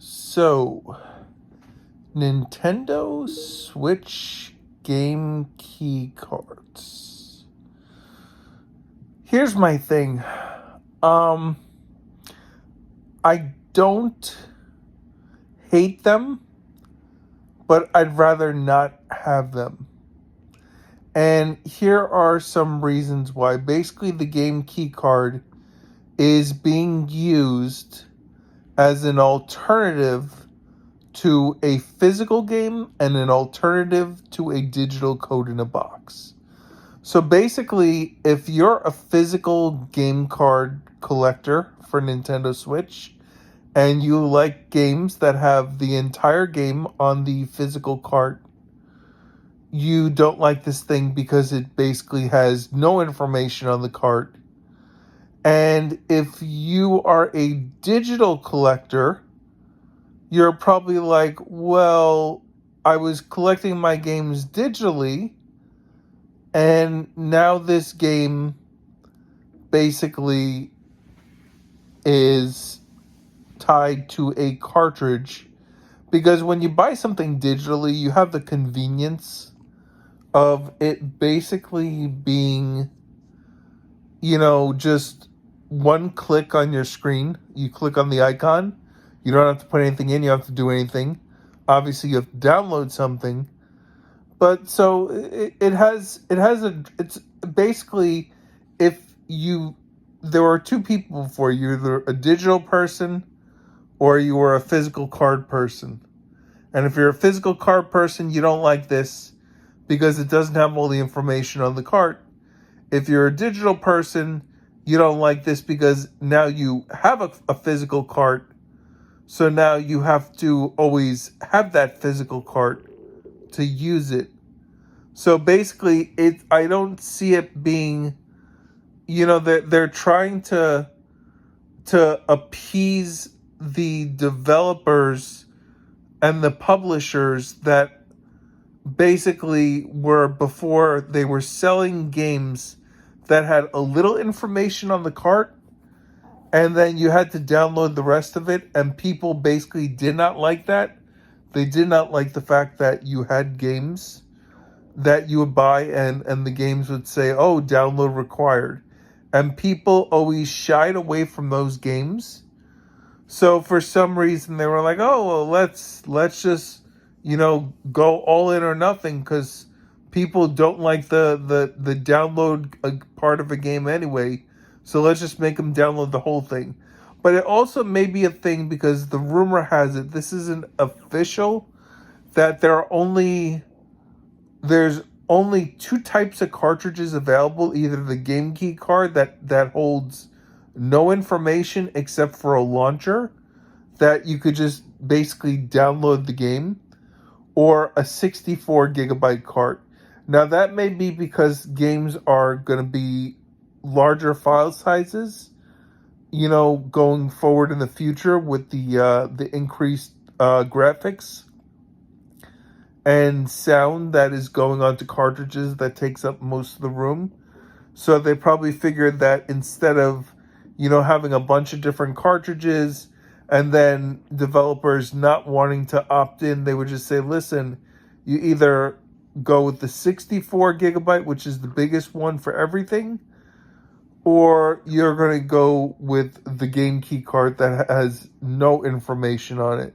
So, Nintendo Switch game key cards. Here's my thing. Um, I don't hate them, but I'd rather not have them. And here are some reasons why. Basically, the game key card is being used as an alternative to a physical game and an alternative to a digital code in a box. So basically, if you're a physical game card collector for Nintendo Switch and you like games that have the entire game on the physical card, you don't like this thing because it basically has no information on the card. And if you are a digital collector, you're probably like, well, I was collecting my games digitally, and now this game basically is tied to a cartridge. Because when you buy something digitally, you have the convenience of it basically being, just one click on your screen. You click on the icon. You don't have to put anything in. You don't have to do anything. Obviously, you have to download something. But so it's basically, if you there are two people for you, either a digital person or you are a physical card person. And if you're a physical card person, you don't like this because it doesn't have all the information on the card. If you're a digital person, you don't like this because now you have a physical card. So now you have to always have that physical card to use it. So basically, I don't see it being, they're trying to appease the developers and the publishers that basically were before they were selling games that had a little information on the cart, and then you had to download the rest of it, and people basically did not like that. They did not like the fact that you had games that you would buy, and the games would say, oh, download required. And people always shied away from those games. So for some reason they were like, oh, well, let's just, go all in or nothing, because people don't like the download part of a game anyway. So let's just make them download the whole thing. But it also may be a thing because the rumor has it, this isn't official, that there's only two types of cartridges available, either the game key card that holds no information except for a launcher that you could just basically download the game, or a 64 gigabyte card. Now that may be because games are going to be larger file sizes, going forward in the future with the increased graphics and sound that is going onto cartridges that takes up most of the room. So they probably figured that instead of, having a bunch of different cartridges and then developers not wanting to opt in, they would just say, listen, you either go with the 64 gigabyte, which is the biggest one for everything, or you're going to go with the game key card that has no information on it.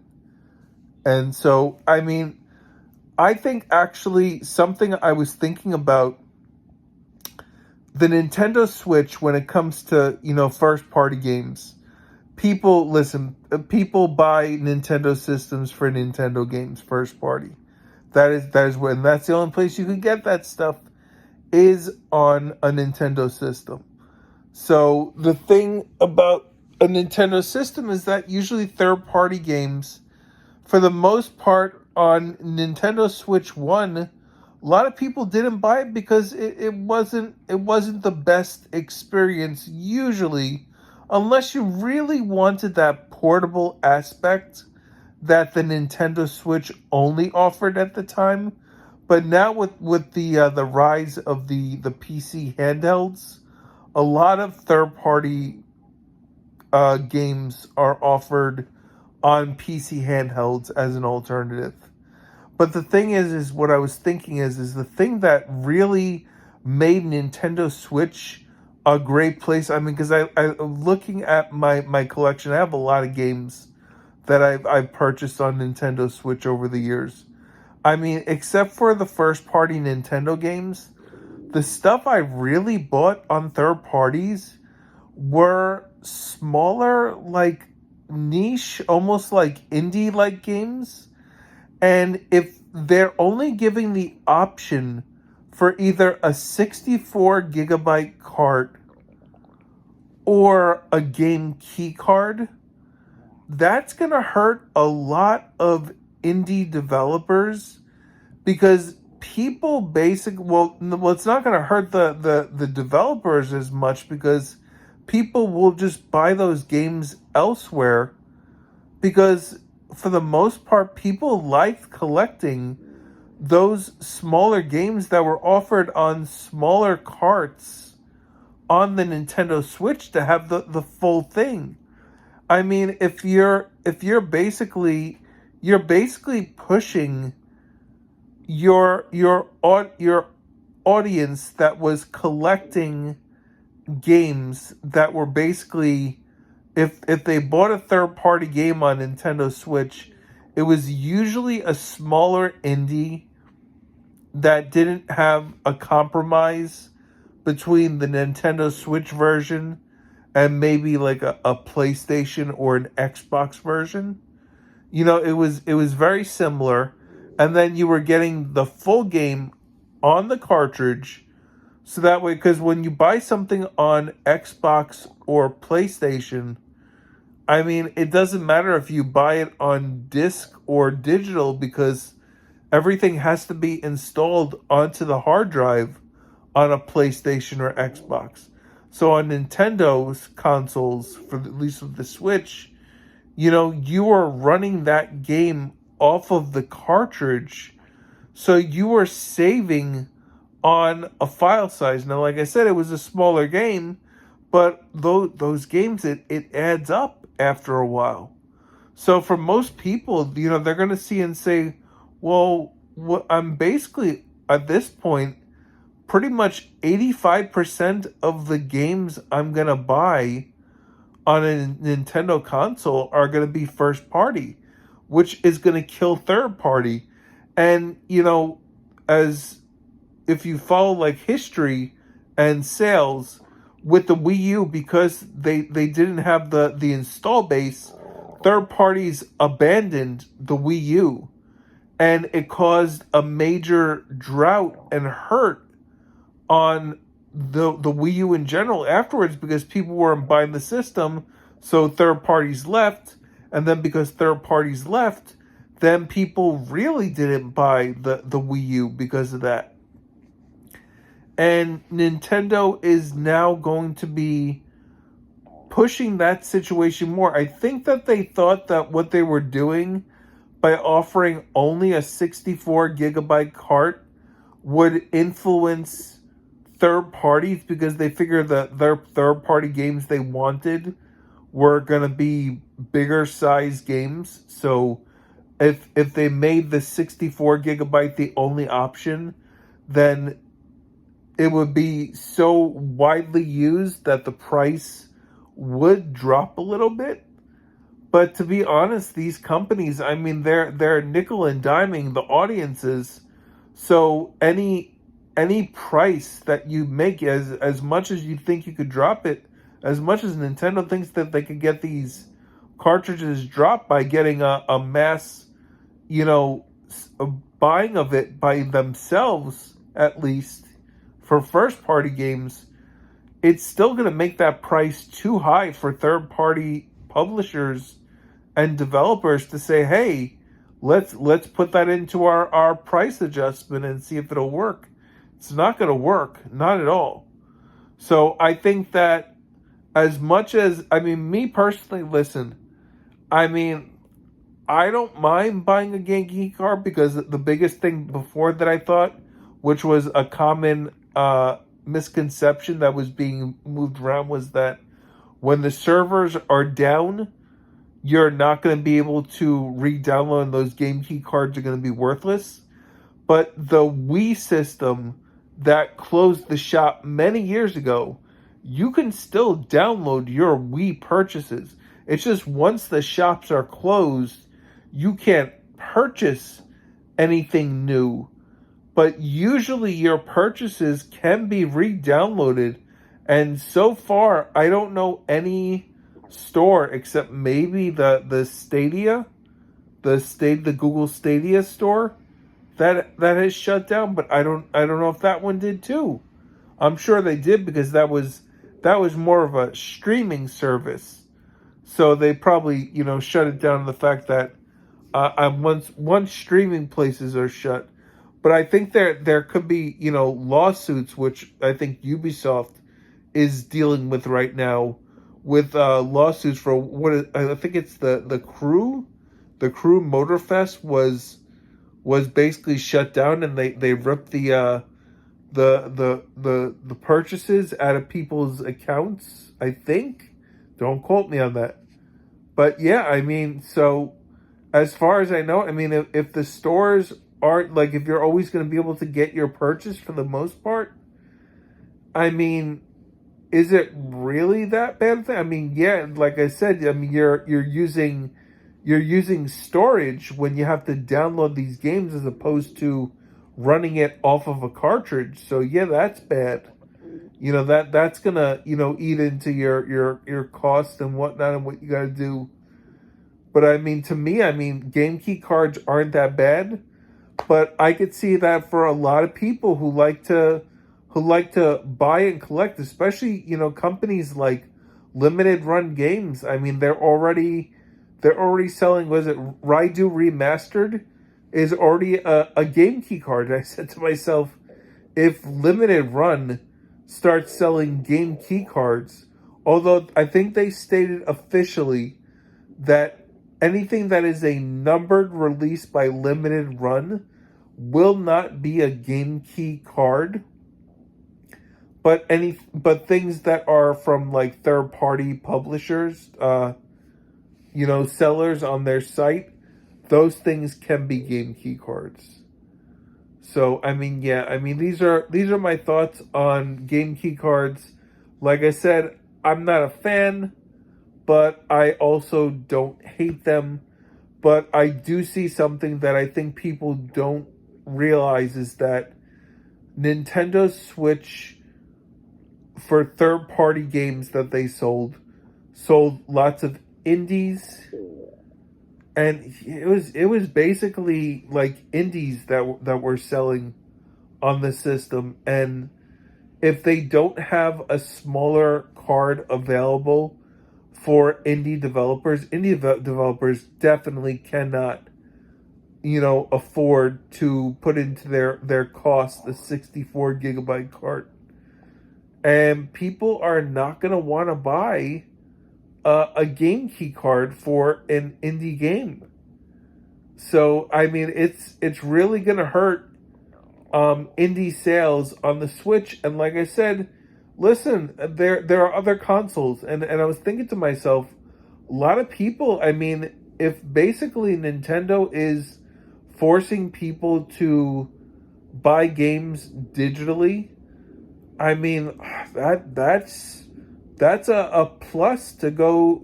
And so, I think actually something I was thinking about, the Nintendo Switch, when it comes to, first party games. People buy Nintendo systems for Nintendo games first party. That is when that's the only place you can get that stuff is on a Nintendo system. So the thing about a Nintendo system is that usually third party games, for the most part, on Nintendo Switch 1, a lot of people didn't buy it because it wasn't the best experience usually, unless you really wanted that portable aspect that the Nintendo Switch only offered at the time. But now with the rise of the PC handhelds, a lot of third party games are offered on PC handhelds as an alternative. But the thing is what I was thinking is the thing that really made Nintendo Switch a great place. I mean, because I looking at my collection, I have a lot of games that I've purchased on Nintendo Switch over the years. I mean, except for the first party Nintendo games, the stuff I really bought on third parties were smaller, like niche, almost like indie like games. And if they're only giving the option for either a 64 gigabyte card or a game key card, that's going to hurt a lot of indie developers because people it's not going to hurt the developers as much because people will just buy those games elsewhere because for the most part people liked collecting those smaller games that were offered on smaller carts on the Nintendo Switch to have the full thing. I mean, if you're basically pushing your audience that was collecting games that were basically if they bought a third party game on Nintendo Switch, it was usually a smaller indie that didn't have a compromise between the Nintendo Switch version and maybe like a PlayStation or an Xbox version. You know, it was very similar, and then you were getting the full game on the cartridge. So that way, because when you buy something on Xbox or PlayStation, I mean, it doesn't matter if you buy it on disc or digital because everything has to be installed onto the hard drive on a PlayStation or Xbox. So on Nintendo's consoles, at least with the Switch, you know, you are running that game off of the cartridge. So you are saving on a file size. Now, like I said, it was a smaller game, but those games, it adds up after a while. So for most people, you know, they're going to see and say, well, I'm basically, at this point, pretty much 85% of the games I'm going to buy on a Nintendo console are going to be first party, which is going to kill third party. And, you know, as if you follow like history and sales with the Wii U, because they didn't have the install base, third parties abandoned the Wii U. And it caused a major drought and hurt on the Wii U in general afterwards because people weren't buying the system, so third parties left, and then because third parties left, then people really didn't buy the Wii U because of that. And Nintendo is now going to be pushing that situation more. I think that they thought that what they were doing by offering only a 64 gigabyte cart would influence third parties because they figured that their third party games they wanted were going to be bigger size games. So if they made the 64 gigabyte the only option, then it would be so widely used that the price would drop a little bit. But to be honest, these companies, I mean, they're nickel and diming the audiences. So any price that you make, as much as you think you could drop it, as much as Nintendo thinks that they could get these cartridges dropped by getting a mass, you know, buying of it by themselves, at least for first party games, it's still going to make that price too high for third party publishers and developers to say, hey, let's put that into our price adjustment and see if it'll work. It's not going to work, not at all. So I think that as much as, I mean, me personally, listen, I mean, I don't mind buying a Genki card because the biggest thing before that I thought, which was a common misconception that was being moved around, was that when the servers are down, you're not going to be able to re-download, and those game key cards are going to be worthless. But the Wii system that closed the shop many years ago, you can still download your Wii purchases. It's just once the shops are closed, you can't purchase anything new. But usually your purchases can be re-downloaded. And so far, I don't know any store except maybe the Stadia, the Google Stadia store that has shut down, but I don't know if that one did too. I'm sure they did because that was more of a streaming service. So they probably, shut it down to the fact that once streaming places are shut. But I think there could be, lawsuits, which I think Ubisoft is dealing with right now, with lawsuits for I think it's the Crew Motorfest was basically shut down, and they ripped the purchases out of people's accounts, I think. Don't quote me on that. But yeah, I mean, so as far as I know, I mean, if the stores aren't, like, if you're always going to be able to get your purchase for the most part, I mean, is it really that bad thing? I mean, yeah, like I said, I mean, you're using storage when you have to download these games as opposed to running it off of a cartridge. So yeah, that's bad. That's gonna eat into your cost and whatnot and what you gotta do. But I mean, to me, I mean, game key cards aren't that bad. But I could see that for a lot of people who like to buy and collect, especially companies like Limited Run Games. I mean, they're already selling. Was it Raidu Remastered? Is already a game key card. And I said to myself, if Limited Run starts selling game key cards, although I think they stated officially that anything that is a numbered release by Limited Run will not be a game key card, but things that are from like third party publishers, sellers on their site, those things can be game key cards. So I mean, yeah, I mean these are my thoughts on game key cards. Like I said, I'm not a fan, but I also don't hate them. But I do see something that I think people don't realize is that Nintendo Switch, for third-party games that they sold lots of indies, and it was basically like indies that were selling on the system. And if they don't have a smaller card available for indie developers definitely cannot afford to put into their cost the 64 gigabyte card. And people are not going to want to buy a game key card for an indie game. So I mean, it's really going to hurt indie sales on the Switch. And like I said, listen, there are other consoles, and I was thinking to myself, a lot of people, I mean, if basically Nintendo is forcing people to buy games digitally, I mean, that's a plus to go,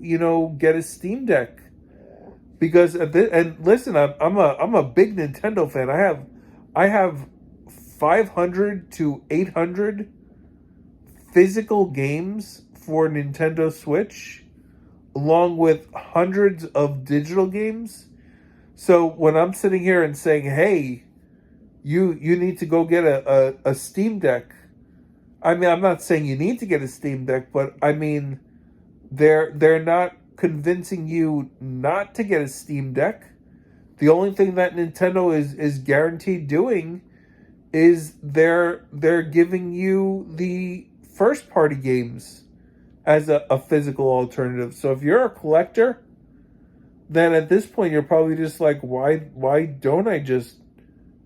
get a Steam Deck. Because and listen, I'm a big Nintendo fan. I have 500 to 800 physical games for Nintendo Switch, along with hundreds of digital games. So when I'm sitting here and saying, "Hey, you need to go get a Steam Deck," I mean, I'm not saying you need to get a Steam Deck, but I mean, they're not convincing you not to get a Steam Deck. The only thing that Nintendo is guaranteed doing is they're giving you the first party games as a physical alternative. So if you're a collector, then at this point you're probably just like, why don't I just,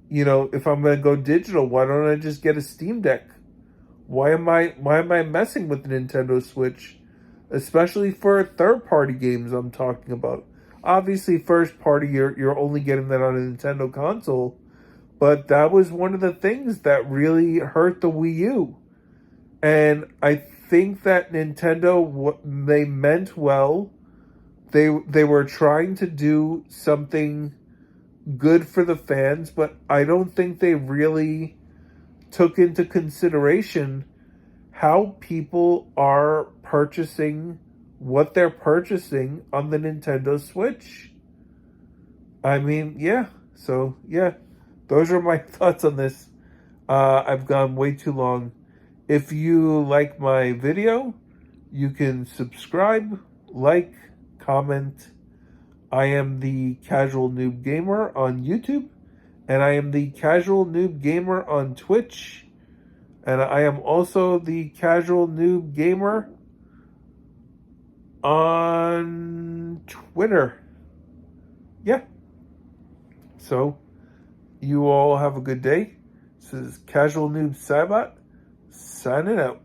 if I'm going to go digital, why don't I just get a Steam Deck? Why am I messing with the Nintendo Switch? especially for third-party games I'm talking about. Obviously, first party, you're only getting that on a Nintendo console, but that was one of the things that really hurt the Wii U. And I think that Nintendo, they meant well. They were trying to do something good for the fans, but I don't think they really took into consideration how people are purchasing what they're purchasing on the Nintendo Switch. I mean, yeah. So, yeah, those are my thoughts on this. I've gone way too long. If you like my video, you can subscribe, like, comment. I am the Casual Noob Gamer on YouTube, and I am the Casual Noob Gamer on Twitch, and I am also the Casual Noob Gamer on Twitter. Yeah. So, you all have a good day. This is Casual Noob Saibot, signing out.